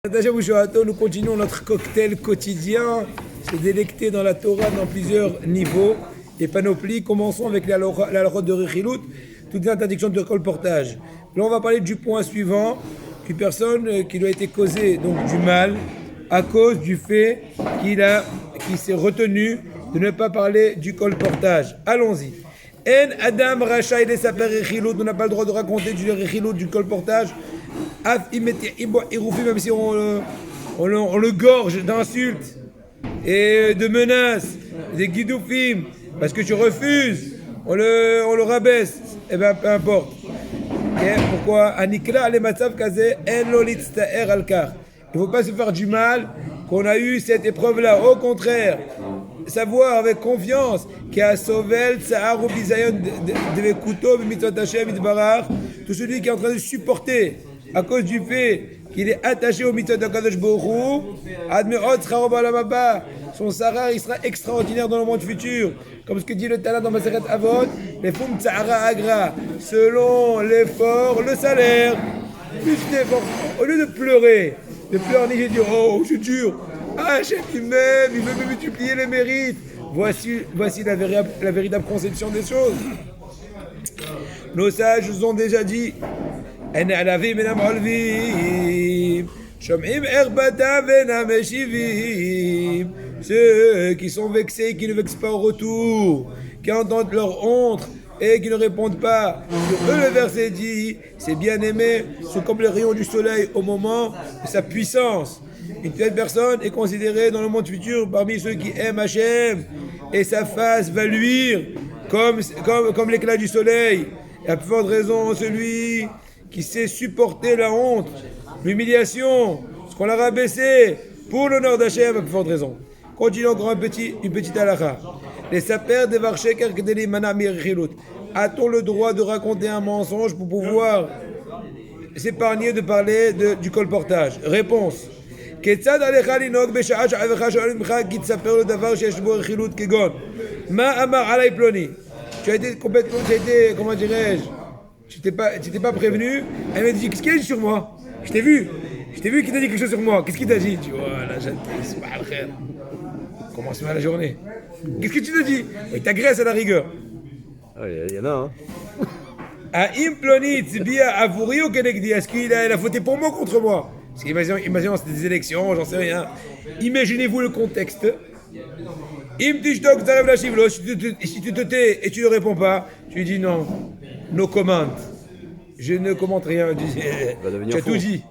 Nous continuons notre cocktail quotidien, se délecter dans la Torah dans plusieurs niveaux et panoplies. Commençons avec la halachot de Rechilut, toutes les interdictions de colportage. Là, on va parler du point suivant, qu'une personne qui lui a été causé donc du mal à cause du fait qu'il s'est retenu de ne pas parler du colportage. Allons-y. En Adam Racha il est sa père Rechilut, on n'a pas le droit de raconter du Rechilut, du colportage. Même si on le gorge d'insultes et de menaces, des guidoufim, parce que tu refuses, on le rabaisse, et bien peu importe. Okay? Pourquoi? Anikla le matzav kazé en lo litztaer al kar. Il ne faut pas se faire du mal qu'on a eu cette épreuve-là. Au contraire, savoir avec confiance qu'il a sauvé le Sahar ou Bizayon de Kuto, Mitzvot Hashem, Mitbarach, tout celui qui est en train de supporter à cause du fait qu'il est attaché au mitzvot d'Akadosh Baruch Hu, Admeot Scharob Olam Haba, son Sahar il sera extraordinaire dans le monde futur, comme ce que dit le Tana dans Maseret Avot, les Fum Tsahara Agra, selon l'effort, le salaire, plus d'effort, au lieu de pleurer, j'ai dit oh je suis dur, Hachem il veut multiplier les mérites. Voici la véritable conception des choses. Nos sages nous ont déjà dit En alavim enam olvim, shom'im erbatam venam meshivim. Ceux qui sont vexés, qui ne vexent pas au retour, qui entendent leur honte et qui ne répondent pas. Sur eux, le verset dit, c'est bien aimé, c'est comme le rayon du soleil au moment de sa puissance. Une telle personne est considérée dans le monde futur parmi ceux qui aiment Hachem et sa face va luire comme l'éclat du soleil. Et à plus forte raison, celui qui sait supporter la honte, l'humiliation, ce qu'on l'a rabaissé pour l'honneur d'Hachem, à plus forte raison. Continuons encore une petite halakha. Les sapers de Varcheker Kedeli Mana Mirchilut. A-t-on le droit de raconter un mensonge pour pouvoir s'épargner de parler du colportage? Réponse. כיצד עליך לנהוג בשעה שעברך שואלים ממך כי תספר לו דבר שיש בו רכילות כגון מה אמר עליי פלוני? Tu as été complètement, comment dirais-je, tu t'es pas prévenu. Elle m'a dit qu'est-ce qu'il a dit sur moi? Je t'ai vu qu'il t'a dit quelque chose sur moi. Qu'est-ce qu'il t'a dit? Tu vois là c'est pas le frère, commence mal la journée. Qu'est-ce que tu te dis? Il t'agresse à la rigueur. Il y en a hein. Aim ploni tzbia avuri ou kenegdi? Est-ce qu'il a voté pour moi ou contre moi? Parce qu'imaginons c'était des élections, j'en sais rien. Imaginez-vous le contexte. Si tu te tais et tu ne réponds pas, tu dis non, no comment. Je ne commente rien. Tu as tout dit.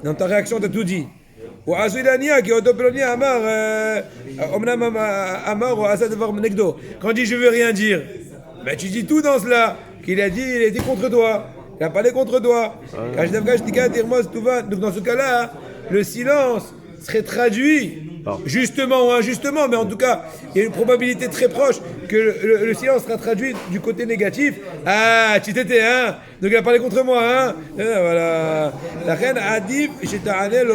Dans ta réaction, tu as tout dit. Quand on dit je veux rien dire, ben tu dis tout dans cela. Il a dit contre toi. Il a parlé contre toi. Donc dans ce cas-là, le silence serait traduit, justement ou injustement, mais en tout cas, il y a une probabilité très proche que le silence sera traduit du côté négatif. Ah, tu t'étais, hein? Donc il a parlé contre moi, hein? Voilà. La reine a dit, c'est pour ça que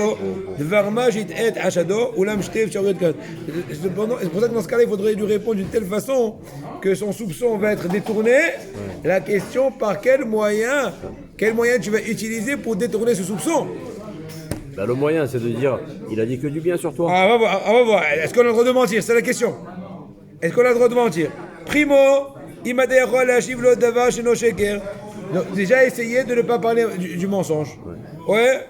dans ce cas-là, il faudrait lui répondre d'une telle façon que son soupçon va être détourné. La question, par quel moyen tu vas utiliser pour détourner ce soupçon? Bah, le moyen, c'est de dire, il a dit que du bien sur toi. On va voir. Est-ce qu'on a le droit de mentir? C'est la question. Est-ce qu'on a le droit de mentir? Primo, déjà essayer de ne pas parler du mensonge. Ouais.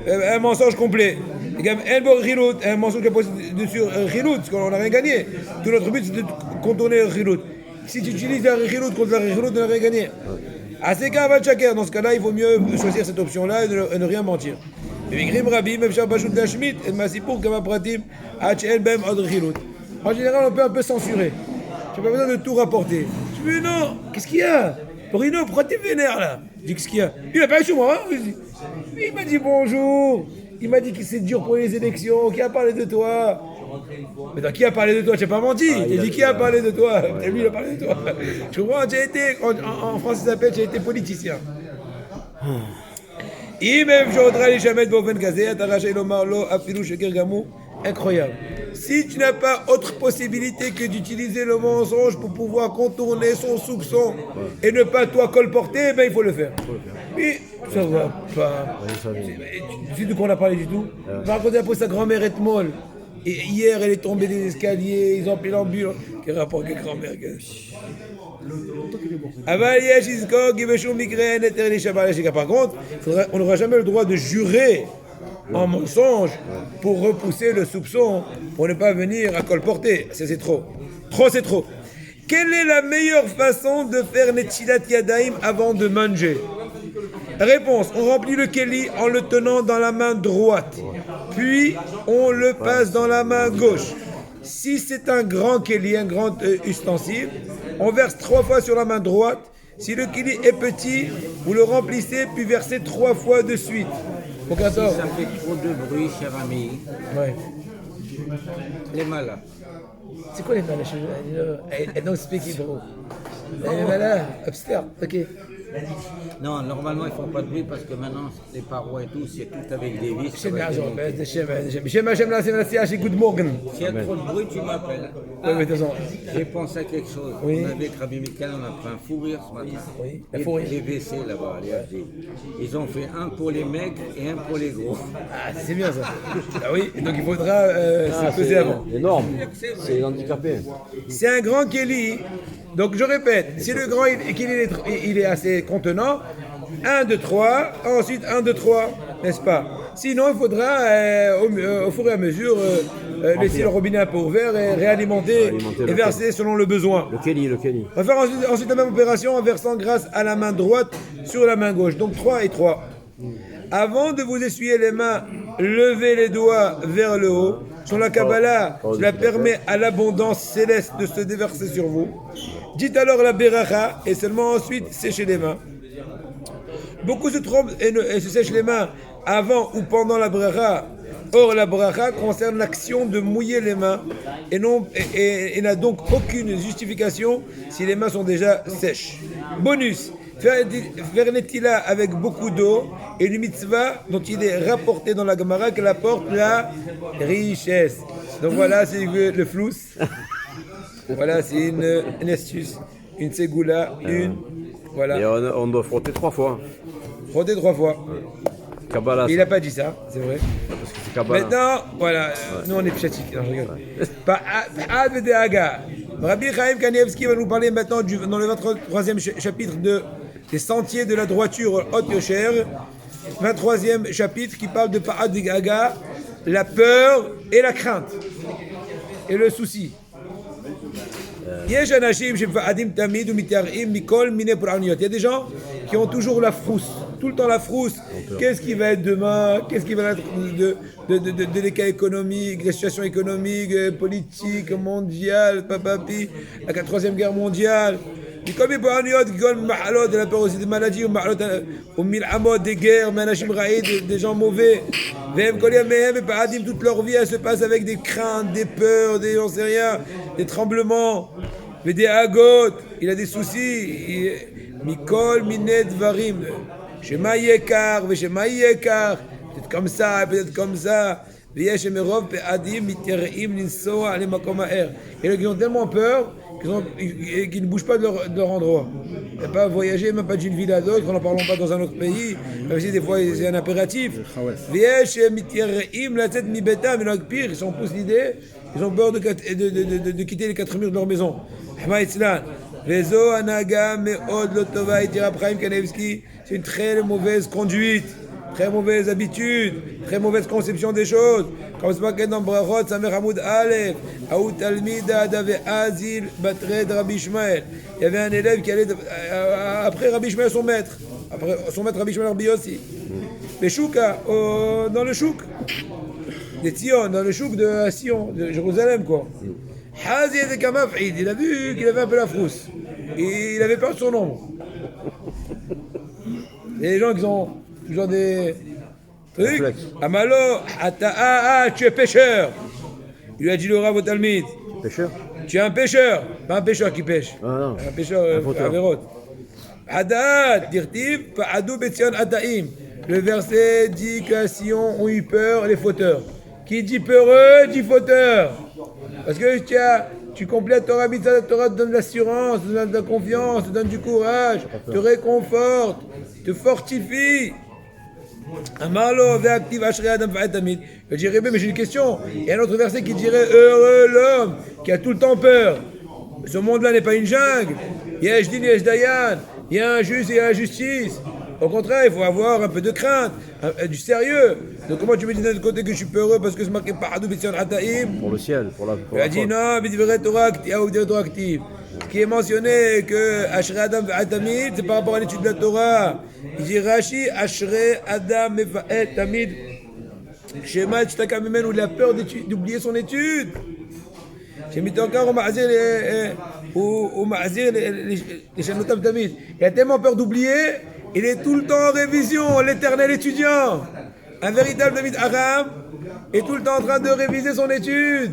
Un mensonge complet. Un mensonge qui a posé dessus Rilout, parce qu'on n'a rien gagné. Tout notre but, c'est de contourner Rilout. Si tu utilises la Rilout contre la Rilout, on n'a rien gagné. Dans ce cas-là, il vaut mieux choisir cette option-là et ne rien mentir. En général, on peut un peu censurer. Tu n'as pas besoin de tout rapporter. Je dis non, qu'est-ce qu'il y a? Bruno, pourquoi t'es vénère là? Je dis qu'est-ce qu'il y a? Il a parlé sur moi, hein? Il m'a dit bonjour. Il m'a dit que c'est dur pour les élections. Qui a parlé de toi? Mais dans qui a parlé de toi? Tu n'as pas menti. Tu as dit qui a parlé de toi? Lui, il a parlé de toi. Je comprends, tu as été, en France, ça s'appelle, tu as été politicien. Incroyable. Si tu n'as pas autre possibilité que d'utiliser le mensonge pour pouvoir contourner son soupçon et ne pas toi colporter, ben il faut le faire. Mais ça va pas. Oui, ça va. Tu sais de quoi on a parlé du tout? On va raconter après sa grand-mère est molle. Et hier, elle est tombée des escaliers, ils ont appelé l'ambulance. Quel rapport avec grand-mère? Par contre, on n'aura jamais le droit de jurer en mensonge pour repousser le soupçon, pour ne pas venir à colporter. Ça, c'est trop. Trop, c'est trop. Quelle est la meilleure façon de faire Netchilat Yadayim avant de manger? Réponse, on remplit le keli en le tenant dans la main droite, puis on le passe dans la main gauche. Si c'est un grand keli, un grand ustensile, on verse 3 fois sur la main droite. Si le keli est petit, vous le remplissez, puis versez 3 fois de suite. Si ça fait trop de bruit, cher ami, Ouais. les malades. C'est quoi les malades? I don't speak Hebrew. Les malades, upstairs, ok. Non, normalement, ils ne font pas de bruit parce que maintenant, les parois et tout, c'est tout avec des vis. Shem Ya'azor, Shem Hashem Na'aseh, good morning. S'il y a trop de bruit, tu m'appelles. Oui, mais de toute façon, J'ai pensé à quelque chose. Oui. On avait avec Rabbi Michael, on a pris un fou rire ce matin. Oui, un fou rire. Les WC là-bas, les HD. Ils ont fait un pour les mecs et un pour les gros. ah, c'est bien ça. Ah oui, donc il faudra se peser avant. Énorme. C'est les handicapés. C'est un grand Kelly. Donc je répète, si le grand il est assez contenant, 1, 2, 3, ensuite 1, 2, 3, n'est-ce pas? Sinon il faudra au fur et à mesure laisser le robinet un peu ouvert et réalimenter Alimenter et le verser selon le besoin. Le Kelly, le Kelly. On va faire ensuite la même opération en versant grâce à la main droite sur la main gauche. Donc 3 et 3. Avant de vous essuyer les mains, levez les doigts vers le haut. Sur la Kabbalah, cela permet à l'abondance céleste de se déverser sur vous. Dites alors la Beracha et seulement ensuite séchez les mains. Beaucoup se trompent et se sèchent les mains avant ou pendant la Beracha. Or, la Beracha concerne l'action de mouiller les mains et n'a donc aucune justification si les mains sont déjà sèches. Bonus, faire Netila avec beaucoup d'eau et une mitzvah dont il est rapporté dans la Gemara qu'elle apporte la richesse. Donc voilà, c'est le flous. Voilà, c'est une astuce, une ségoula, voilà. Et on doit frotter 3 fois. Frotter 3 fois. Kabbalah. Il n'a pas dit ça, c'est vrai. Parce que c'est Kabbalah. Maintenant, voilà, nous on est pchatik, non, je rigole. Pa'ad v'de'aga. Rabbi Chaim Kanievski va nous parler maintenant dans le 23e chapitre des sentiers de la droiture Hot Yosher. 23e chapitre qui parle de Pa'ad v'de'aga, la peur et la crainte. Et le souci. Il y a des gens qui ont toujours la frousse, tout le temps la frousse. Qu'est-ce qui va être demain? Qu'est-ce qui va être de l'état économique, de la situation économique, politique, mondiale, papapi, la 3e guerre mondiale. Comme il peut en avoir de la peur aussi des maladies, des guerres, des gens mauvais. Toute leur vie, elle se passe avec des craintes, des peurs, des j'en sais rien, des tremblements, des agot. Il a des soucis. Mikol minet varim. Shema yekar, shema yekar. Peut-être comme ça, peut-être comme ça. Et là, ils ont tellement peur qu'ils ne bougent pas de leur endroit. Il n'y a pas à voyager, même pas d'une ville à l'autre, n'en parlons pas dans un autre pays. Même si des fois c'est un impératif. Mais le pire, ils sont tous l'idée, ils ont peur de quitter les 4 murs de leur maison. C'est une très mauvaise conduite. Très mauvaise habitude, très mauvaise conception des choses. Comme c'est pas dans Brachot, Samer Hamoud Aleph, Aout Talmida d'Ave Azil Batre de Rabbi Ishmael. Il y avait un élève qui allait après Rabbi Ishmael, son maître. Après son maître Rabbi Ishmael Rabbi Yossi. Les Chouka, dans le Chouk. Des Tzion, dans le Chouk de Sion, de Jérusalem, quoi. Hazi était Kamafid, il a vu qu'il avait un peu la frousse. Et il avait peur de son ombre. Et les gens qui ont toujours des trucs. Amalo, tu es pêcheur. Il lui a dit le Rav au Talmid. Pêcheur. Tu es un pêcheur, pas un pêcheur qui pêche. Ah, non. Un pêcheur à Vérot. Hadat, dirtiv, Pa'adou Betzion Adaim. Le verset dit que Sion ont eu peur les fauteurs. Qui dit peureux, dit fauteur. Parce que tu complètes Torah Mitzvah, Torah te donne de l'assurance, te donne de la confiance, te donne du courage, te réconforte. te fortifie. Amarlo ve'aktiv ashrei adam va'et tamid. Je dirais, mais j'ai une question. Il y a un autre verset qui dirait heureux l'homme qui a tout le temps peur. Ce monde-là n'est pas une jungle. Il y a Jdin, il y a Dayan. Il y a un juste et il y a la justice. Au contraire, il faut avoir un peu de crainte, du sérieux. Donc comment tu me dis d'un côté que je suis peureux parce que c'est marqué Pa'adou Bitsion Ataim? Pour le ciel, pour la Il a dit non, mais Torah active. Ce qui est mentionné que Ashrei Adam Va'et Tamid, c'est par rapport à l'étude de la Torah. Il dit Rashi, Ashrei Adam Va'et Tamid. Shema Tztaka Mimenu, il a peur d'oublier son étude. J'ai mis encore au Ma'azir les Shanotam Tamid. Il a tellement peur d'oublier, il est tout le temps en révision, l'éternel étudiant. Un véritable David Aram est tout le temps en train de réviser son étude.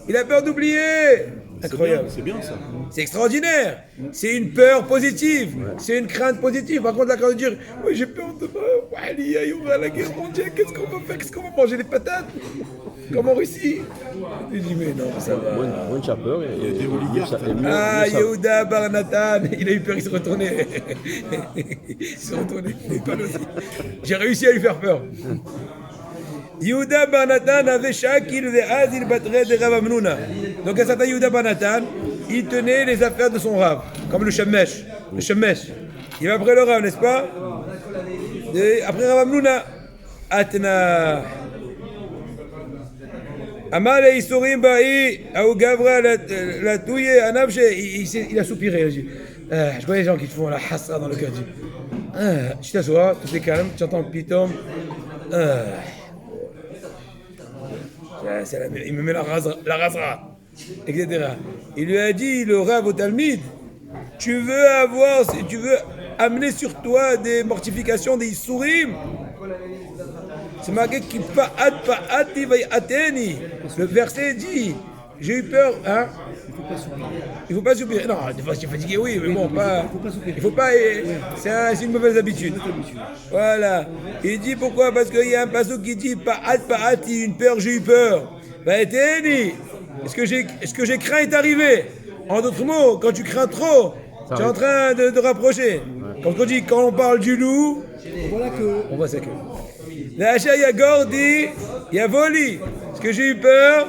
Il a peur d'oublier. Incroyable. C'est bien ça. C'est extraordinaire. C'est une peur positive. C'est une crainte positive. Par contre, là, quand on dit oui, j'ai peur de il y aura la guerre mondiale, qu'est-ce qu'on va faire? Qu'est-ce qu'on va manger? Les patates? Comme en Russie? Je dis, mais non, ça va. Moins de peur et des oligarques. Ah, Yehuda Bar Nathan, il a eu peur, il s'est retourné. Il s'est retourné. J'ai réussi à lui faire peur. Yehuda Bar Nathan avait Shakil ve'az il batrait de Rav Amnuna. Donc un certain Yehuda Bar Nathan, il tenait les affaires de son Rav, comme le Shemesh. Le Shemesh. Il va après le Rav, n'est-ce pas? Et après Rav Amnuna, Atna. Amal et Isurim Ba'i, Aou Gavra, la touille, Anabche, il a soupiré. Je vois les gens qui te font la hassa dans le cœur. Tu t'assois, tout est calme, tu entends le pitom. Il me met la rasera, etc. Il lui a dit, le Rav au Talmid, tu veux amener sur toi des mortifications, des Isurim. C'est marqué qui pa'ati vayateni. Le verset dit, j'ai eu peur, hein? Il faut pas soupirer. Non, des fois je suis fatigué, oui, mais bon, pas. Il faut pas. C'est une mauvaise habitude. Voilà. Il dit pourquoi? Parce qu'il y a un passage qui dit pa'ati, une peur, j'ai eu peur. Vayateni. Est-ce que j'ai craint est arrivé? En d'autres mots, quand tu crains trop, tu es en train de rapprocher. Quand on parle du loup, on voit sa queue. L'achat Yagor dit Yavoli. Est-ce que j'ai eu peur?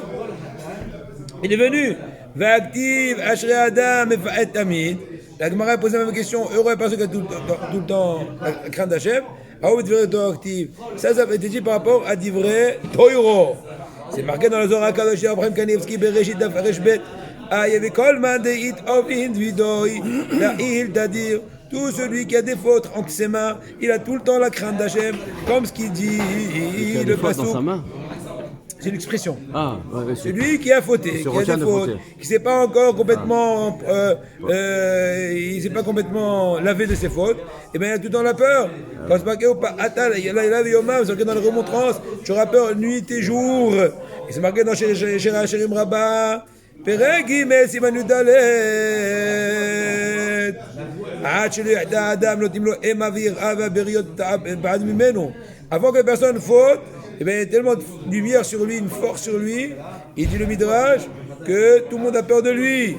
Il est venu. Va'aktiv Ashrei Adam Va'et Tamid. La Gemara a posé la même question. Heureux est personne qui a tout le temps la crainte d'Hachem. Aou Divrei Torah active. Ça avait été dit par rapport à Divrei Toiro. C'est marqué dans le Zohar Kadosh Abraham Kanevski Bereshit Daf Reshbet. Ah, il y avait Kolman de It of Individoi. Là, il t'a dit. Tout celui qui a des fautes entre ses mains, il a tout le temps la crainte d'Hachem, comme ce qu'il dit le passouk. C'est l'expression. Ah, ouais, celui qui a fauté, qui a des fautes, qui ne s'est pas encore complètement, il s'est pas complètement lavé de ses fautes, et bien il a tout le temps la peur. Quand c'est marqué au Atal, il y a Yomam, c'est marqué dans la remontrance, tu auras peur nuit et jour. Et c'est marqué dans Sherim Rabbah, Peregi Mesiman Yudalet. Avant que personne faute, eh bien, il y a tellement de lumière sur lui, une force sur lui, il dit le Midrash, que tout le monde a peur de lui.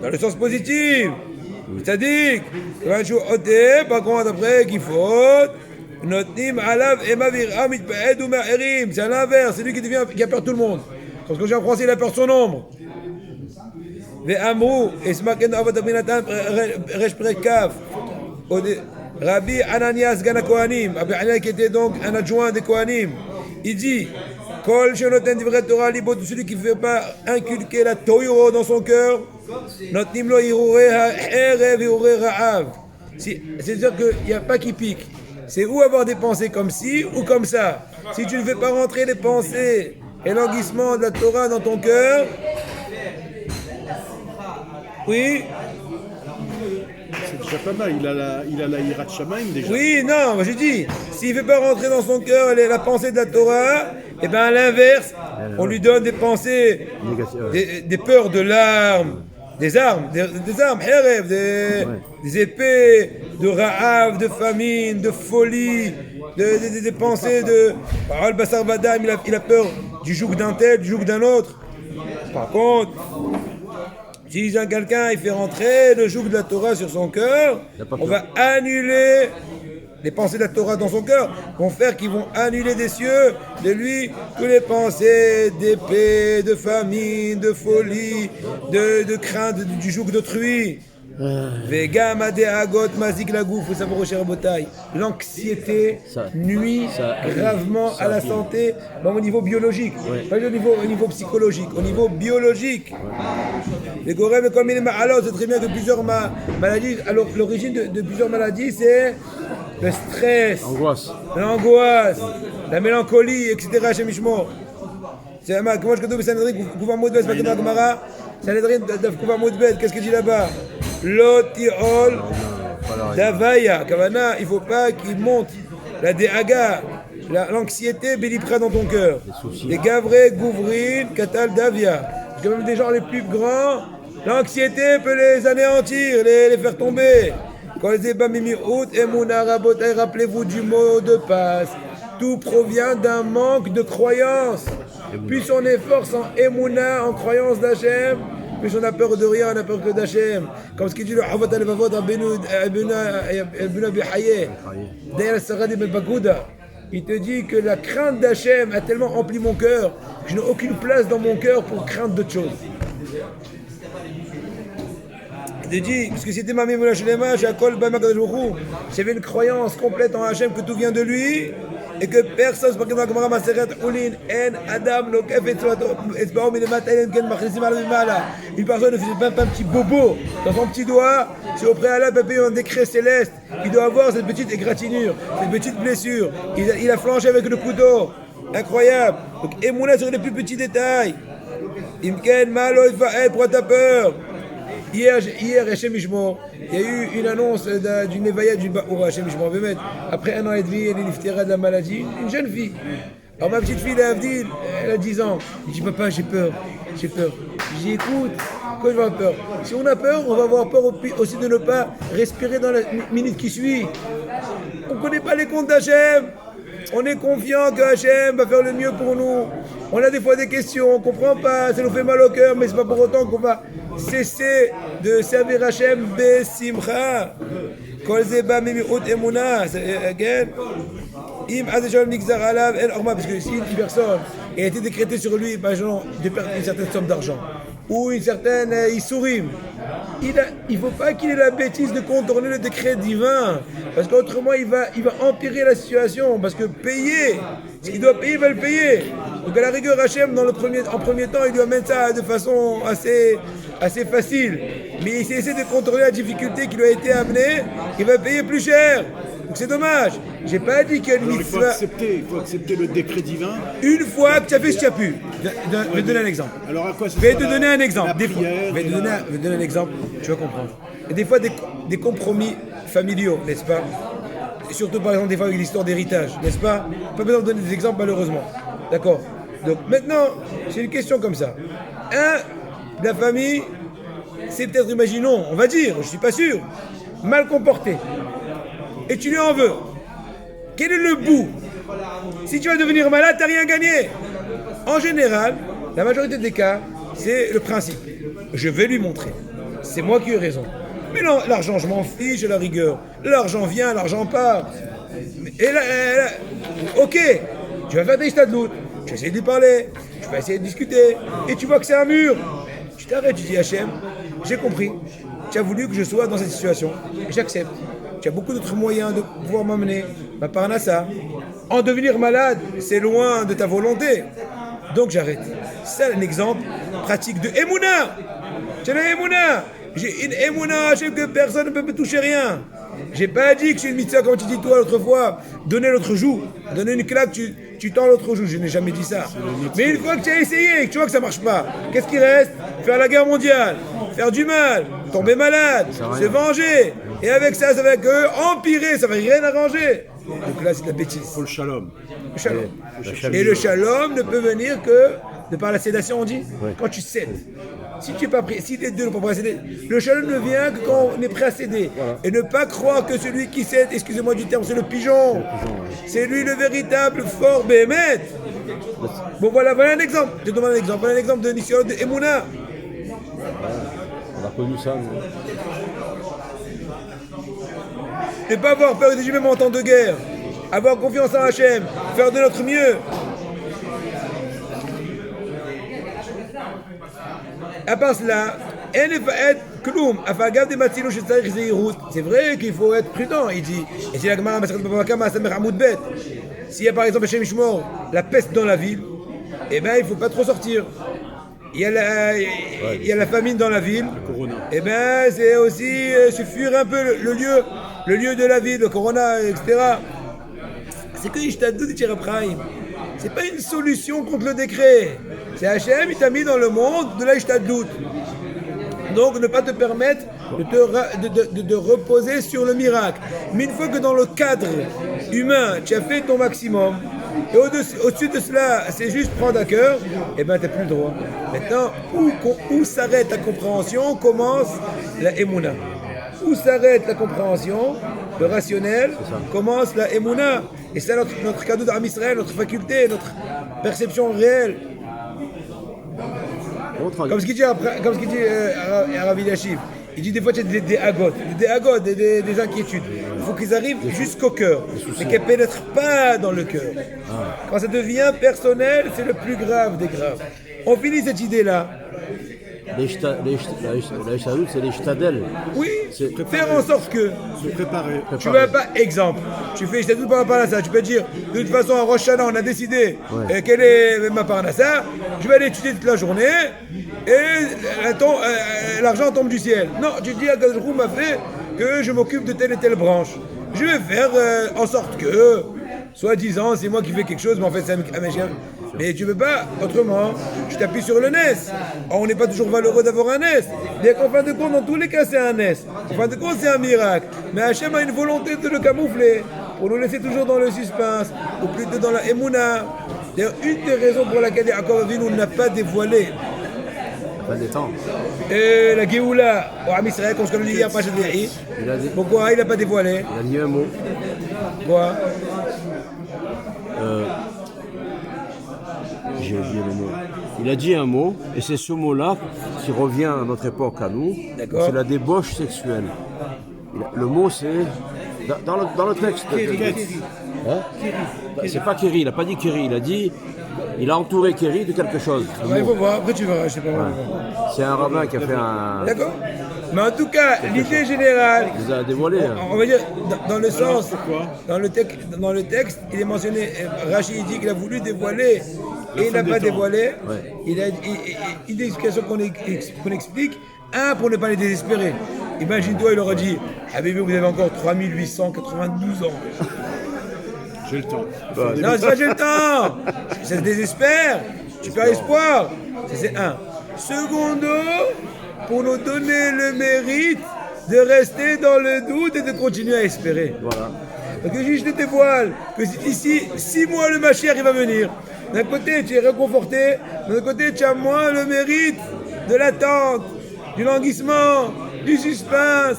Dans le sens positif. C'est-à-dire, par contre, après qu'il faute, c'est à l'inverse, c'est lui qui a peur de tout le monde. Parce que j'ai en français, il a peur de son ombre. ואמרו, אסמכן אבות אבינתן רש פרק כף, Rabbi Ananias Gana Kohanim, Rabbi Ananias qui était donc un adjoint des Kohanim, il dit, Kol Shonoten Divrei Torah Libo, celui qui ne veut pas inculquer la Torah dans son cœur, Notnim Lo Hirurei Ha'erev Hirurei Ra'av. C'est-à-dire qu'il n'y a pas qui pique. C'est ou avoir des pensées comme ci ou comme ça. Si tu ne fais pas rentrer les pensées et l'enguissement de la Torah dans ton cœur, oui. C'est déjà pas mal, il a la Hirat Shamaim déjà. Oui, non, je dis, s'il ne fait pas rentrer dans son cœur la pensée de la Torah, et bien à l'inverse, on lui donne des pensées, des peurs de l'arme, des armes, Herev, des épées, de Ra'av, de famine, de folie, des pensées de Baal Basar Badam, il a peur du joug d'un tel, du joug d'un autre. Par contre, si quelqu'un il fait rentrer le joug de la Torah sur son cœur, on va annuler les pensées de la Torah dans son cœur vont faire qu'ils vont annuler des cieux de lui toutes les pensées d'épée, de famine, de folie, de crainte du joug d'autrui. Vegam adeagot mazik lagou, faut savoir au cher Botaï. L'anxiété nuit gravement à la santé, au niveau biologique, pas au niveau psychologique, au niveau biologique. Les gorèmes comme il est alors c'est très bien que plusieurs maladies. Alors l'origine de plusieurs maladies c'est le stress, l'angoisse, la mélancolie, etc. Chez Mishmo. C'est comment je dis Sanhedrin Kouva Moudbet, c'est pas comme la Gemara. Sanhedrin Kouva Moudbet, qu'est-ce qu'il dit là-bas? L'otiol d'Avaya, Kavana, il ne faut pas qu'il monte la déhaga, l'anxiété bélipra dans ton cœur. Les gavré, gouvrin, katal, davia. Parce que même des gens les plus grands, l'anxiété peut les anéantir, les faire tomber. Quand les ébamimi out, emuna rabotai, rappelez-vous du mot de passe. Tout provient d'un manque de croyance. Plus on est fort sans emuna, en croyance d'Hachem, plus on a peur de rien, on a peur que d'Hachem. Comme ce qu'il dit le Havat al-Vavot Bihaye. D'ailleurs, Saradi Ben Bagouda, il te dit que la crainte d'Hachem a tellement rempli mon cœur que je n'ai aucune place dans mon cœur pour craindre d'autres choses. Il te dit, parce que c'était ma mémoire j'avais une croyance complète en Hachem que tout vient de lui et que personne, c'est pas comme la Gemara Maseret Oulin, En Adam, une personne ne fait pas un petit bobo dans son petit doigt, c'est au préalable un décret céleste, il doit avoir cette petite égratignure, cette petite blessure, il a flanché avec le couteau, incroyable. Donc Emouna sur les plus petits détails. Imken Malo Isvael, pourquoi t'as peur? Hier, Hachem Mishmor, il y a eu une annonce d'une éveillade d'une Ba'oura, Hachem Mishmor. Après 1 an et demi, elle est liftera de la maladie, une jeune fille. Alors ma petite fille, elle a 10 ans. Elle dit, papa, j'ai peur. J'ai dit, écoute, quand je vais avoir peur. Si on a peur, on va avoir peur aussi de ne pas respirer dans la minute qui suit. On ne connaît pas les comptes d'Hachem. On est confiant que Hachem va faire le mieux pour nous. On a des fois des questions, on ne comprend pas, ça nous fait mal au cœur, mais ce n'est pas pour autant qu'on va cesser de servir Hachem besimcha. Kol zeba mimi ut emuna. Again. Im azeshol mixar alav el orma. Parce que si une personne a été décrétée sur lui, par exemple, de perdre une certaine somme d'argent, ou une certaine issourim, il ne faut pas qu'il ait la bêtise de contourner le décret divin, parce qu'autrement il va empirer la situation, parce que payer, ce qu'il doit payer, il va le payer. Donc à la rigueur, Hachem, en premier temps, il doit mettre ça de façon assez facile, mais s'il essaie de contrôler la difficulté qui lui a été amenée, il va payer plus cher. Donc c'est dommage. J'ai pas dit qu'il y a une mitzvah. Il faut accepter le décret divin. Une fois que tu as fait ce que tu as pu. Je vais te donner un exemple. Alors à quoi ça Je vais te donner un exemple. Je vais te donner un exemple, tu vas comprendre. Il y a des fois des compromis familiaux, n'est-ce pas? Et surtout par exemple des fois avec l'histoire d'héritage, n'est-ce pas? Pas besoin de donner des exemples malheureusement. D'accord? Donc maintenant, c'est une question comme ça. De la famille, c'est peut-être, imaginons, on va dire, je suis pas sûr, mal comporté. Et tu lui en veux. Quel est le bout? Si tu vas devenir malade, tu n'as rien gagné. En général, la majorité des cas, c'est le principe. Je vais lui montrer. C'est moi qui ai raison. Mais non, l'argent, je m'en fiche à la rigueur. L'argent vient, l'argent part. Et là, ok, tu vas faire des stadloutes. Tu vas essayer de lui parler. Tu vas essayer de discuter. Et tu vois que c'est un mur. Tu t'arrêtes, tu dis Hachem, j'ai compris. Tu as voulu que je sois dans cette situation. J'accepte. Tu as beaucoup d'autres moyens de pouvoir m'amener. Ma parnassa. En devenir malade, c'est loin de ta volonté. Donc j'arrête. C'est un exemple pratique de Emouna. J'ai la Emouna. J'ai une Emouna, je sais que personne ne peut me toucher rien. J'ai pas dit que c'est une mitzvah, comme tu dis toi l'autre fois, donner l'autre joue. Donner une claque, tu tends l'autre joue. Je n'ai jamais dit ça. Mais une fois que tu as essayé et que tu vois que ça marche pas, qu'est-ce qui reste? Faire la guerre mondiale, faire du mal, tomber malade, se venger. Et avec ça, ça va que empirer, ça va rien arranger. Donc là, c'est de la bêtise. Il faut le shalom. Le shalom. Et le shalom ne peut venir que de par la sédation, on dit, quand tu cèdes. Si tu n'es pas prêt, si les deux ne sont pas prêts à céder, le shalom ne vient que quand on est prêt à céder. Voilà. Et ne pas croire que celui qui cède, excusez-moi du terme, c'est le pigeon. C'est lui le véritable fort béhémet. Bon voilà un exemple. Je te demande un exemple. Voilà un exemple de Nisyon de Emouna. On a connu ça, nous. ne pas avoir peur des juifs même en temps de guerre, avoir confiance en Hachem, faire de notre mieux. À part cela, c'est vrai qu'il faut être prudent, il dit. Et si la Gemara s'il y a par exemple Hachem Ishmor, la peste dans la ville, eh ben il ne faut pas trop sortir. Il y a la famine dans la ville, et ben c'est aussi se fuir un peu le lieu de la ville, le corona, etc. C'est que Ishtadou dit Prime. C'est pas une solution contre le décret. C'est Hachem, il t'a mis dans le monde de la Ishtadou. Donc ne pas te permettre de reposer sur le miracle. Mais une fois que dans le cadre humain, tu as fait ton maximum, et au-dessus de cela, c'est juste prendre à cœur, et ben t'as plus le droit. Maintenant, où s'arrête la compréhension, commence la Emouna. Où s'arrête la compréhension, le rationnel, commence la Emouna. Et c'est notre cadeau d'Am Israël, notre faculté, notre perception réelle. Comme ce qu'il dit Rav Eliashiv. Il dit des fois, tu as des agotes, des inquiétudes. Il faut qu'ils arrivent jusqu'au cœur, mais qu'elles ne pénètrent pas dans le cœur. Quand ça devient personnel, c'est le plus grave des graves. On finit cette idée-là. La Ishtadut, c'est les Shtadel. Oui, faire en sorte que Se préparer. tu vas pas, exemple, tu fais Ishtadut par rapport à ça, tu peux dire, de toute façon à Rosh Hashanah, on a décidé quelle est ma parnassa, je vais aller étudier toute la journée et l'argent tombe du ciel. Non, tu dis à Kadosh m'a fait que je m'occupe de telle et telle branche. Je vais faire en sorte que, soi-disant, c'est moi qui fais quelque chose, mais en fait c'est un méchant. Mais tu ne peux pas, autrement, tu t'appuies sur le NES. Or, on n'est pas toujours valeureux d'avoir un NES. Bien qu'en fin de compte, dans tous les cas, c'est un NES. En fin de compte, c'est un miracle. Mais Hachem a une volonté de le camoufler, pour nous laisser toujours dans le suspense, ou plutôt dans la Emouna. D'ailleurs, une des raisons pour laquelle Yaakov Avinu n'a pas dévoilé la Géoula au Am Israël, comme ce qu'on a dit hier, pas chez pourquoi il n'a pas dévoilé? Il a dit un mot. Quoi? J'ai oublié le mot. Il a dit un mot, et c'est ce mot-là qui revient à notre époque, à nous. D'accord. C'est la débauche sexuelle. Le mot, c'est dans le texte. Hein? C'est pas Kéri, il n'a pas dit Kéri, il a dit. Il a entouré Kéri de quelque chose. Il faut voir, après tu verras, je sais pas. C'est un rabbin qui a fait un. D'accord. Mais en tout cas, l'idée générale, Il nous a dévoilé. on va dire, dans le sens, dans le texte, il est mentionné, Rachid dit qu'il a voulu dévoiler, et il n'a pas dévoilé. Ouais. Il a une explication qu'on explique, pour ne pas les désespérer. Imagine-toi, il aurait dit, Habibi, vous avez encore 3892 ans. J'ai le temps. Non, c'est pas j'ai le temps. Ça se désespère. Tu perds espoir. C'est un. Secondo, pour nous donner le mérite de rester dans le doute et de continuer à espérer. Voilà. Parce que je te dévoile que d'ici 6 mois, le Mashiach il va venir. D'un côté, tu es réconforté. D'un autre côté, tu as moins le mérite de l'attente, du languissement, du suspense,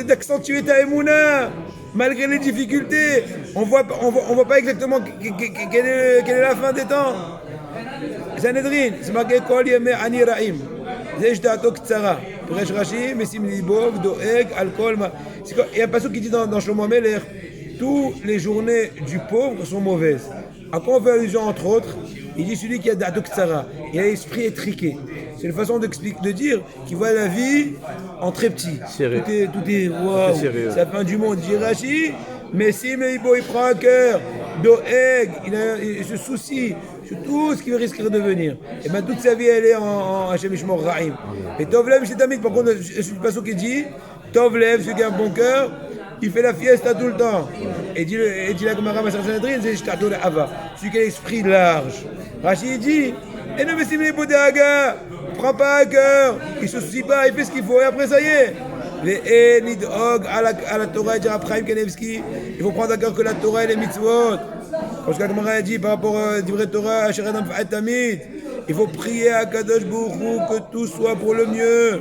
d'accentuer ta émouna. Malgré les difficultés, on voit pas exactement quelle est la fin des temps. Sanhedrin, c'est marqué Kol Yemei Ani Ra'im. Zesh Da'ato Ktsara. Presh Rashi, Mesim Libov, Doeg, Alcool. Il y a un passage qui dit dans Shlomo Ameler, toutes les journées du pauvre sont mauvaises. À quoi on fait allusion entre autres? Il dit celui qui a Da'ato Ktsara, il a l'esprit étriqué. C'est une façon de dire qu'il voit la vie en très petit. Serré. Tout est waouh, sérieux. c'est la fin du monde. Il dit Rashi, mais si Meibo il prend un cœur, Doeg, il se soucie sur tout ce qui risque de venir. Et bien toute sa vie elle est en Hachem Ishmor Ra'im. Et Tovlev chez Tamid, par contre, c'est le passage qui dit Tovlev, celui qui a un bon cœur, il fait la fiesta tout le temps. Et dit la Gemara Masar Sanhedrin, c'est Shtadol Ava, celui qui a l'esprit large. Rashi dit, et ne me si Meibo Dehaga, prends pas à cœur, il se soucie pas, il fait ce qu'il faut, et après ça y est. Et Nidhog à la Torah, et Chaim Kanevski, il faut prendre à cœur que la Torah et les mitzvot. Parce que la Gemara a dit par rapport à Divrei Torah, Asher Adam Fa'at Tamid, il faut prier à Kadosh Baruch Hu que tout soit pour le mieux.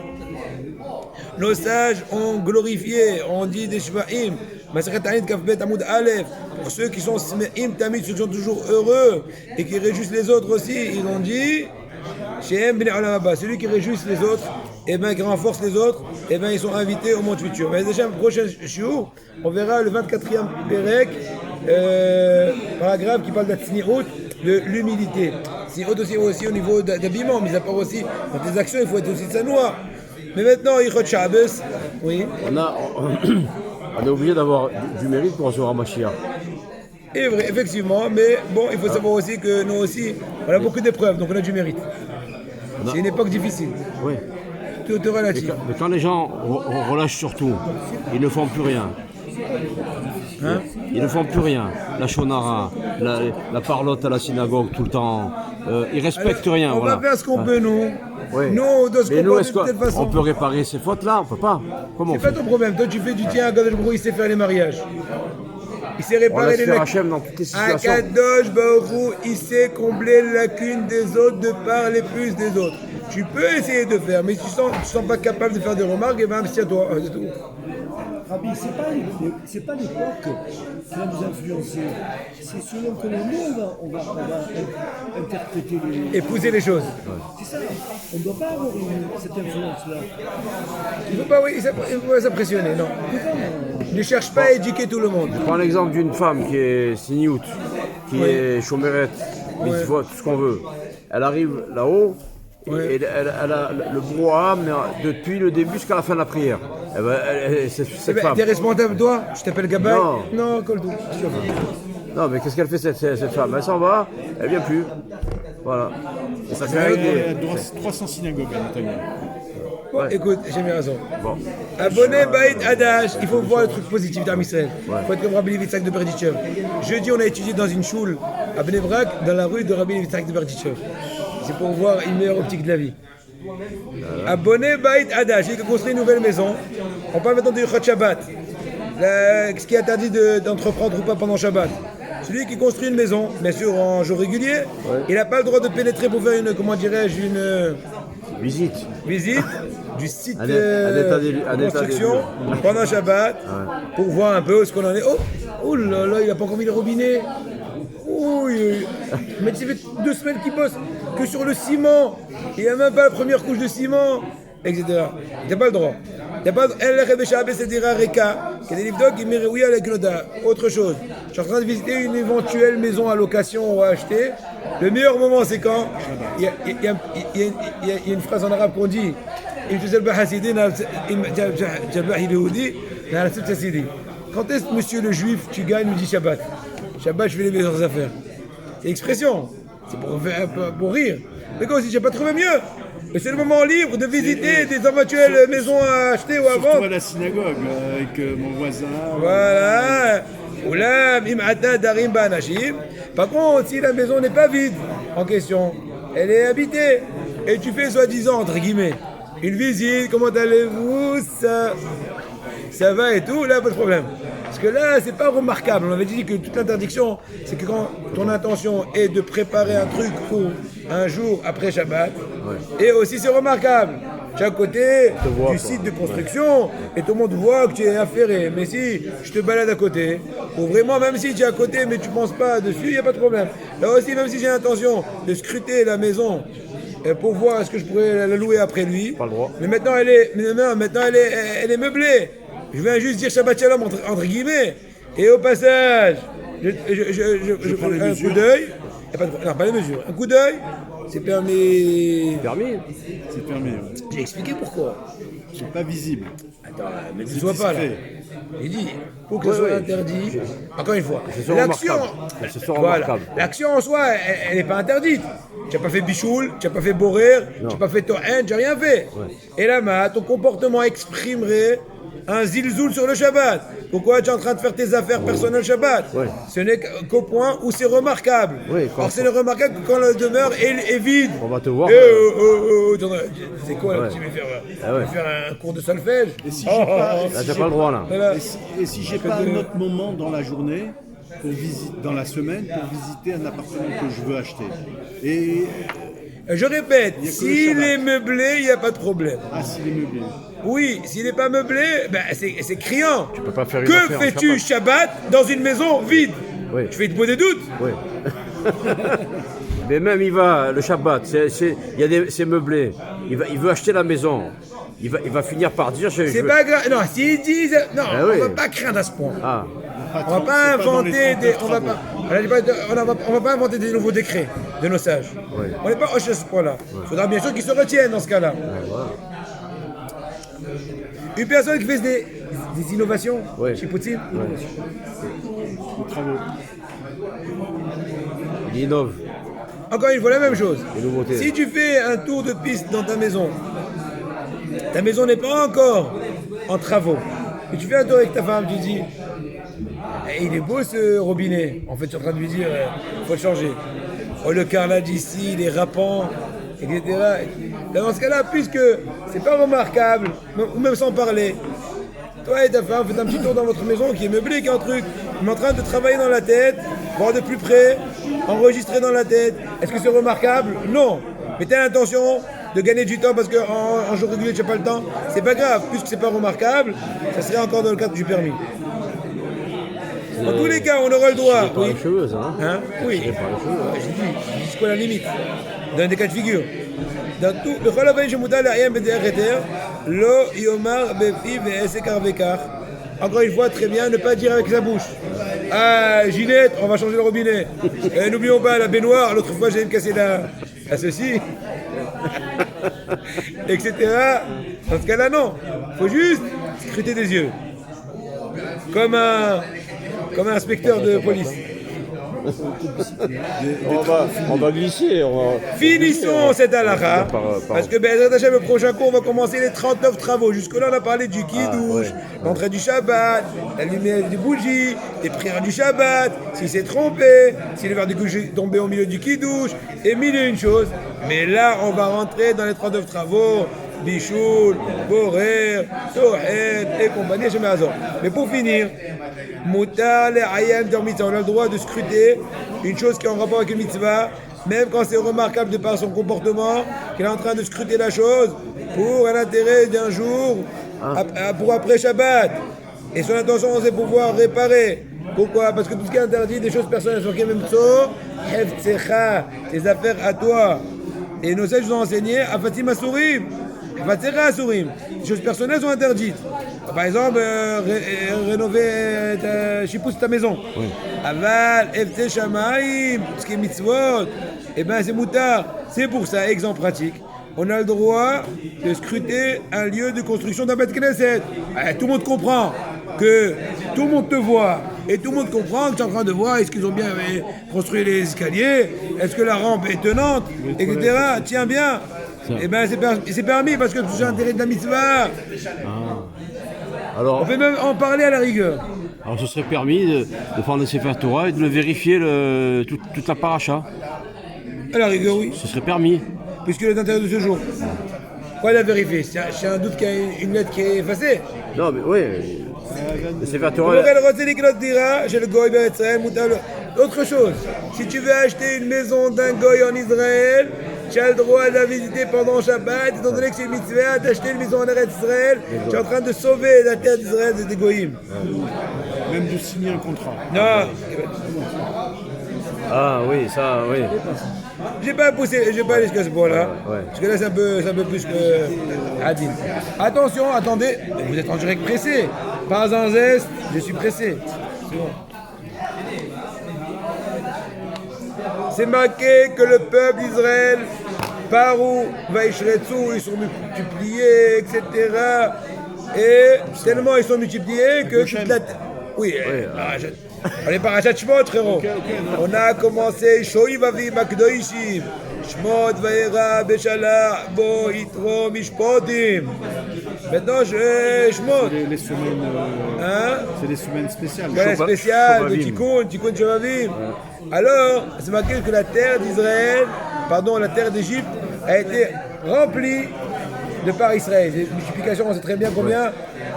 Nos sages ont glorifié, on dit des Shvaim, Masechet Ta'anit Kaf Bet Amud Aleph, ceux qui sont Sme'im Tamid, ceux qui sont toujours heureux et qui réjouissent les autres aussi, ils ont dit Shehem Bnei Olam Haba, celui qui réjouisse les autres, et bien qui renforce les autres, et bien ils sont invités au monde futur. Mais déjà, le prochain shiur, on verra le 24e Pérec, paragraphe qui parle d'Atzni'ut, de l'humilité. Tzni'ut aussi au niveau d'habillement, mais à part aussi dans tes actions, il faut être aussi sanois. Mais maintenant, Yichot Shabbos, oui. On est obligé d'avoir du mérite pour recevoir Mashiach. Et vrai, effectivement, mais bon, il faut savoir aussi que nous aussi, on a beaucoup d'épreuves, donc on a du mérite. C'est une époque difficile. Oui. Tout est relatif. Mais quand les gens relâchent sur tout, ils ne font plus rien. Hein? Ils ne font plus rien. La shonara, la parlotte à la synagogue tout le temps. Ils respectent rien. On voilà. va faire ce qu'on peut, nous. Oui. Nous, on doit se Mais nous, comporter est-ce de telle façon. qu'on peut réparer ces fautes-là? On peut pas. Comment on C'est pas fait? ton problème. Toi, tu fais du tien à Kadosh Baruch Hu, il sait faire les mariages. Il sait On réparer laisse les faire lacunes. Hachem dans toutes les situations. Kadosh Baruch Hu, il sait combler les lacunes des autres de par les plus des autres. Tu peux essayer de faire, mais si tu ne sens pas capable de faire des remarques, et bien, abstiens-toi. C'est tout. Rabbi, c'est pas l'époque qui va nous influencer. C'est selon comment nous on va interpréter les... Épouser les choses. C'est ça. On ne doit pas avoir cette influence-là. Il ne faut pas s'impressionner, non. Ne cherche pas à éduquer tout le monde. Je prends l'exemple d'une femme qui est siniout, qui est chomérette, mitzvot, tout ce qu'on veut. Elle arrive là-haut, et elle a le brouhaha depuis le début jusqu'à la fin de la prière. Eh ben, cette femme. T'es responsable, toi? Je t'appelle Gabay? Non. Non, Koldou. Non, mais qu'est-ce qu'elle fait cette femme? Elle s'en va, elle vient plus. Voilà. Et ça fait Il y régler. a 300 synagogues à Netanya. Bon, écoute, j'ai mis raison. Bon. Abonné Baït Hadash, il faut voir le truc positif d'Arm Israël. Il faut être comme Rabbi Levitzak de Berdichev. Jeudi, on a étudié dans une choule à Bnei Brak, dans la rue de Rabbi Levitzak de Berdichev. C'est pour voir une meilleure optique de la vie. Abonné Baït Hadash, il a construit une nouvelle maison. On parle maintenant de Yuchot Shabbat. Ce qui est interdit d'entreprendre ou pas pendant Shabbat. Celui qui construit une maison, bien sûr en jour régulier, il n'a pas le droit de pénétrer pour faire une, comment dirais-je, une Visite. visite du site Un état des de construction pendant Shabbat pour voir un peu ce qu'on en est. Oh là là, il n'a pas encore mis le robinet. Oh, mais ça fait 2 semaines qu'il bosse que sur le ciment. Il n'y a même pas la première couche de ciment, etc. Il n'a pas le droit. Il n'y a pas autre chose. Je suis en train de visiter une éventuelle maison à location ou à acheter. Le meilleur moment, c'est quand il y a une phrase en arabe qu'on dit. Quand est-ce, monsieur le juif, tu gagnes, me dit Shabbat? Shabbat, je fais les meilleures affaires. C'est l'expression. C'est pour rire. Mais quand si j'ai pas trouvé mieux. Mais c'est le moment libre de visiter des éventuelles maisons à acheter ou à Surtout vendre. à la synagogue, avec mon voisin. Voilà. Oulam, im'ata darim ba'anashim. Par contre, si la maison n'est pas vide en question, elle est habitée, et tu fais soi-disant, entre guillemets, une visite, comment allez-vous, ça va et tout, là, pas de problème. Parce que là, c'est pas remarquable. On avait dit que toute l'interdiction, c'est que quand ton intention est de préparer un truc pour un jour après Shabbat, et aussi c'est remarquable. Chaque côté du site de construction, et tout le monde voit que tu es affairé. Mais si je te balade à côté, ou vraiment, même si tu es à côté, mais tu penses pas dessus, il n'y a pas de problème. Là aussi, même si j'ai l'intention de scruter la maison pour voir est-ce que je pourrais la louer après lui, Pas le droit. mais maintenant elle est meublée. Je viens juste dire Shabbat Shalom entre guillemets. Et au passage, je prends un coup d'œil. Non, pas les mesures. Un coup d'œil, c'est permis. Permis. C'est fermé. J'ai expliqué pourquoi. C'est pas visible. Attends, mais ne C'est sois pas là. discret. Il dit, pour que ce soit interdit, encore une fois, Ce sont l'action, remarquables. Ce sont voilà, remarquables. l'action en soi, elle n'est pas interdite. Tu n'as pas fait bichoul, tu n'as pas fait borer, tu n'as pas fait tohen, tu n'as rien fait. Et là, ton comportement exprimerait un zilzoul sur le Shabbat. Pourquoi tu es en train de faire tes affaires personnelles Shabbat? Ce n'est qu'au point où c'est remarquable. Oui, Or, c'est remarquable que quand la demeure est vide. On va te voir. C'est quoi là? Tu veux faire un cours de solfège? Et si j'ai pas, Là, t'as pas le droit, là. Voilà. et si j'ai pas un autre moment dans la journée, dans la semaine, pour visiter un appartement que je veux acheter. Et Je répète, Il y a que le s'il Shabbat. est meublé, il n'y a pas de problème. s'il est meublé. Oui, s'il n'est pas meublé, ben c'est criant. Tu peux pas faire une Que affaire en fais-tu Shabbat dans une maison vide? Oui. Tu fais te poser des doutes. Oui. Mais même il va, le Shabbat, c'est meublé. Il veut acheter la maison. Il va finir par dire C'est pas grave. Non, s'ils disent. Non, Ah on oui. va pas craindre à ce point. Ah, On va pas inventer des. On va pas inventer des nouveaux décrets de nos sages. Ouais. On n'est pas hoche à ce point-là. Il faudra bien sûr qu'ils se retiennent dans ce cas-là. Une personne qui fait des innovations Ouais. chez Poutine, il innove. encore une fois la même chose. Des nouveautés. Si tu fais un tour de piste dans ta maison n'est pas encore en travaux, et tu fais un tour avec ta femme, tu dis eh, il est beau ce robinet. En fait, tu es en train de lui dire faut le changer. Oh, le carrelage ici, il est râpant, etc. Dans ce cas-là, puisque c'est pas remarquable, ou même sans parler, toi et ta femme faites un petit tour dans votre maison qui est meublée, qui est un truc, mais en train de travailler dans la tête, voir de plus près, enregistrer dans la tête. Est-ce que c'est remarquable? Non. Mais t'as l'intention de gagner du temps parce qu'en jour régulier tu n'as pas le temps, c'est pas grave, puisque c'est pas remarquable, ça serait encore dans le cadre du permis. Dans tous les cas, on aura le droit. C'est pas les cheveux, ça, hein? Hein? Oui. C'est pas les cheveux. Ouais, j'ai dit, c'est quoi la limite? Dans des cas de figure. Dans tout, בכל אופן שמותר לעיין בדרך היתר, לא יאמר בפיו ועסק הרבה. Encore une fois, très bien, ne pas dire avec sa bouche. Ah, Ginette, on va changer le robinet. N'oublions pas la baignoire, l'autre fois j'ai me cassé la ceci. Etc. Dans ce cas-là, non. Il faut juste scruter des yeux. Comme un inspecteur de police. On va glisser. Finissons cette halakha, par- parce que Be'ezrat Hashem, le prochain cours, on va commencer les 39 travaux. Jusque-là, on a parlé du kiddush, l'entrée du Shabbat, la lumière des bougies, les prières du Shabbat, s'il s'est trompé, si le verre du couche est tombé au milieu du kiddush, et mille et une choses. Mais là, on va rentrer dans les 39 travaux, Bichoul, Borer, Tohet et compagnie, Shem Hazor. Mais pour finir, Mutar le Ayam der Mitzvah, on a le droit de scruter une chose qui est en rapport avec une mitzvah, même quand c'est remarquable de par son comportement, qu'il est en train de scruter la chose pour un intérêt d'un jour, pour après Shabbat. Et son intention, c'est pouvoir réparer. Pourquoi? Parce que tout ce qui est interdit, des choses personnelles, sur même Hefzecha, tes affaires à toi. Et nos sages nous ont enseigné, Afatim Asurim, Afatera Asurim. Les choses personnelles sont interdites. Par exemple, rénover, chipousse ta maison. Aval, Efte Shamaim, ce qui est mitzvot, eh bien c'est moutard. C'est pour ça, exemple pratique, on a le droit de scruter un lieu de construction d'un Beth Knesset. Tout le monde comprend que tout le monde te voit et tout le monde comprend que tu es en train de voir est-ce qu'ils ont bien construit les escaliers, est-ce que la rampe est tenante, etc. Tiens bien. Eh bien c'est permis parce que c'est intérêt de la mitzvah. Alors, On peut même en parler à la rigueur. alors ce serait permis de prendre le Sefer Torah et de le vérifier toute la paracha. À la rigueur, oui. Ce serait permis. Puisque le d'intérêt de ce jour. Quoi la vérifier? C'est un doute qu'il y a une lettre qui est effacée. Non, mais oui. Le Sefer Torah. Autre chose, si tu veux acheter une maison d'un goy en Israël, tu as le droit de la visiter pendant Shabbat, étant donné que c'est une mitzvah, d'acheter une maison en Eretz Israël, tu es en train de sauver la terre d'Israël des goïms. Même de signer un contrat. Non, Ah oui, ça, oui. j'ai pas aller jusqu'à ce point-là, Ouais. parce que là c'est un peu plus que Adil. Attention, attendez, vous êtes en direct pressé, pas un zeste, je suis pressé. C'est bon. C'est marqué que le peuple d'Israël, par où Vaishretsu, ils sont multipliés, etc. Et tellement ils sont multipliés que toute la terre. Oui, on est parachat Shmot, frérot. On a commencé Shoivavi Makdoishim, Shmot Vaera Beshala Bo Yitro Mishpotim. Maintenant, Shmot. Les semaines, Hein? c'est des semaines spéciales. Ouais, spécial, de Shobavim. Tikkun Shovavim. Alors, c'est marqué que la terre d'Israël, la terre d'Égypte, a été remplie de par Israël. Les multiplications, on sait très bien combien.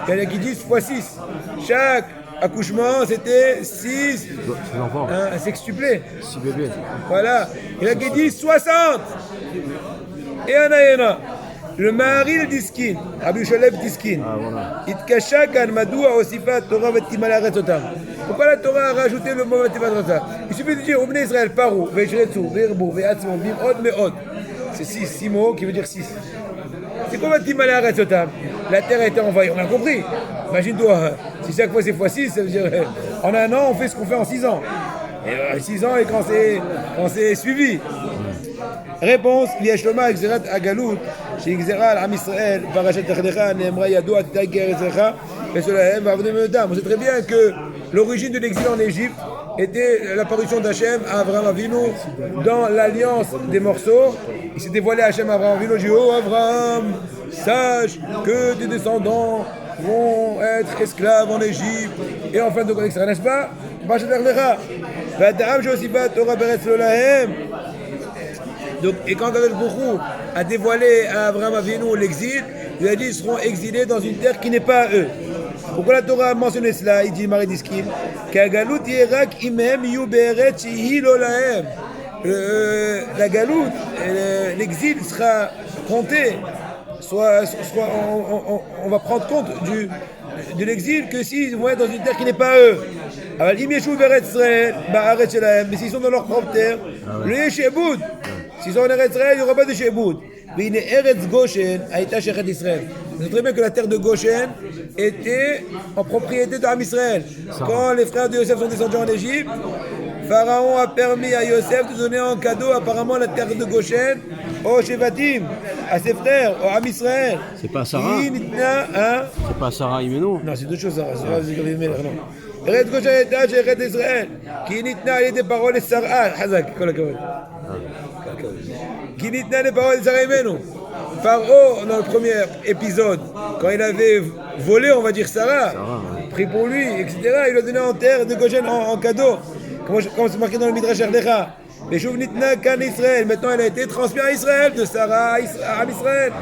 Il y en a qui disent x 6. Chaque accouchement, c'était 6. C'est l'enfant. Un sextuplé. 6 bébés. Voilà. Il y en a qui disent 60. Et il y en a. Le mari le diskin, Rabbi Sholem diskin. Ah, voilà. Itkasha kan madou a osifa Torah vetimala retzotam. Pourquoi la Torah a rajouté le mot Vatevatrata? Il suffit de dire Obné Israël, Parou, Vejretsu, Verbo, Veatzmo, Bimod, Meod. C'est 6 mots qui veut dire 6. C'est quoi Vatimale Aretzotam? La terre a été envahie, on a compris. Imagine-toi, si chaque fois c'est x6, ça veut dire en un an on fait ce qu'on fait en 6 ans. Et 6 ans et quand c'est suivi. Réponse, Liashloma Exerat Agalut, chez Exeral Am Israël, Parachat Tachdecha, Nemra Yado, Atager Ezrecha, et cela va venir me dire. On sait très bien que l'origine de l'exil en Égypte était l'apparition d'Hachem à Abraham Avinu dans l'alliance des morceaux. Il s'est dévoilé à Hachem à Abraham Avinu, dit oh Abraham, sache que tes descendants vont être esclaves en Égypte. Et en fin de compte, n'est-ce pas? Parachat Tachdecha, V'adam Josibat Torah Beretz Lolahem. Donc, et quand Kadosh Baruch Hu a dévoilé à Abraham Avinu l'exil, il a dit qu'ils seront exilés dans une terre qui n'est pas à eux. Pourquoi la Torah a mentionné cela? Il dit Marie Diskin qu'Agalut Yerak Imem Yu Be'eret Shehi Lo Lahem. La Galout, l'exil sera compté. On va prendre compte de l'exil que s'ils vont être dans une terre qui n'est pas à eux. Mais s'ils sont dans leur propre terre, le Yesheboud. S'ils sont en Eretz Israël, il n'y aura pas de Sheboud. Mais il est Eretz Goshen, Aïta Shechet Israël. C'est très bien que la terre de Goshen était en propriété d'Am Israël. Quand les frères de Yosef sont descendus en Égypte, Pharaon a permis à Yosef de donner en cadeau apparemment la terre de Goshen au Shevatim, à ses frères, au Am Israël. C'est pas Sarah. C'est pas Sarah Imeno. Non, c'est deux choses, Sarah. C'est pas non. Eretz Goshen Aïta Shechet Israël. Qui nitna les paroles de Sarah. Hazak, kol hakavod. Qui nitna les paroles de Sarah Imeno. Pharaon, dans le premier épisode, quand il avait volé, on va dire Sarah, pris pour lui, etc., il l'a donné en terre de Goshen en cadeau. Comme c'est marqué dans le Midrash Erdecha. Mais Shuvnitna Kan Israël. Maintenant, elle a été transmise à Israël, de Sarah à Israël.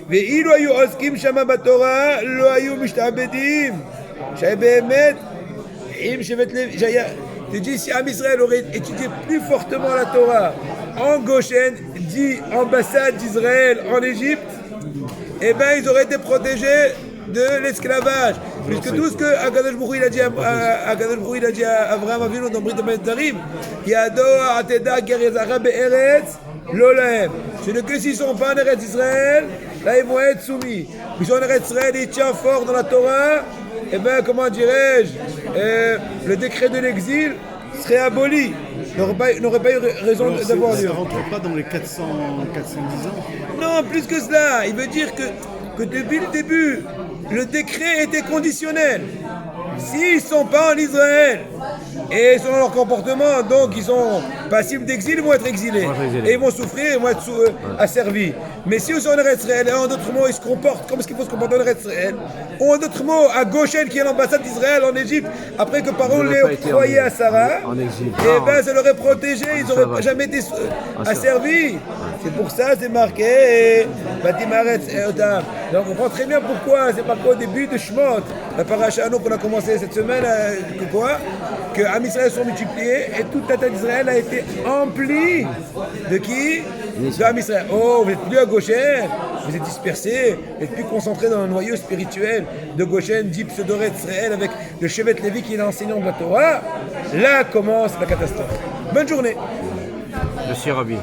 ואילו היו עוסקים שם בתורה, לא היו משתעבדים. שבאמת, עם שבט לוי, tu dis si Am Israël aurait étudié plus fortement la Torah en Goshen, dit ambassade d'Israël en Égypte, eh bien ils auraient été protégés de l'esclavage. Puisque tout ce que Akadosh Baruch Hu il a dit à Abraham Avinu dans Brit HaMetzarim, Yado Ateda Gerizara Be'eretz Lo Lahem. Ce n'est que s'ils ne sont pas en Eretz Israël, là ils vont être soumis. Ils sont en Eretz Israël, ils tiennent fort dans la Torah, eh bien comment dirais-je, le décret de l'exil serait aboli. N'aurait pas eu raison d'avoir lieu. Ça ne rentre pas dans les 410 ans? Non, plus que cela. Il veut dire que depuis le début, le décret était conditionnel. S'ils ne sont pas en Israël, et selon leur comportement, donc ils sont passibles d'exil, ils vont être exilés. Et ils vont souffrir, ils vont être asservis. Mais si ils sont en Eretz Israël, et en d'autres mots, ils se comportent comme ce qu'il faut se comporter en Eretz Israël, ou en d'autres mots, à Goshen, qui est l'ambassade d'Israël en Égypte, après que Pharaon l'ait octroyé à Sarah, et bien ça l'aurait protégé, ils n'auraient jamais été asservis. C'est pour ça, c'est marqué. Donc on comprend très bien pourquoi, c'est pas qu'au début de Shemot, la paracha qu'on a commencé cette semaine, que Am Israël sont multipliés et toute la terre d'Israël a été emplie de qui? De Am Israël. Oh, vous n'êtes plus à Goshen, vous êtes dispersés, vous êtes plus concentrés dans le noyau spirituel de Goshen, dit Pseudoret Israël avec le Shevet Lévi qui est l'enseignant de la Torah. Là commence la catastrophe. Bonne journée. Merci Rabbi.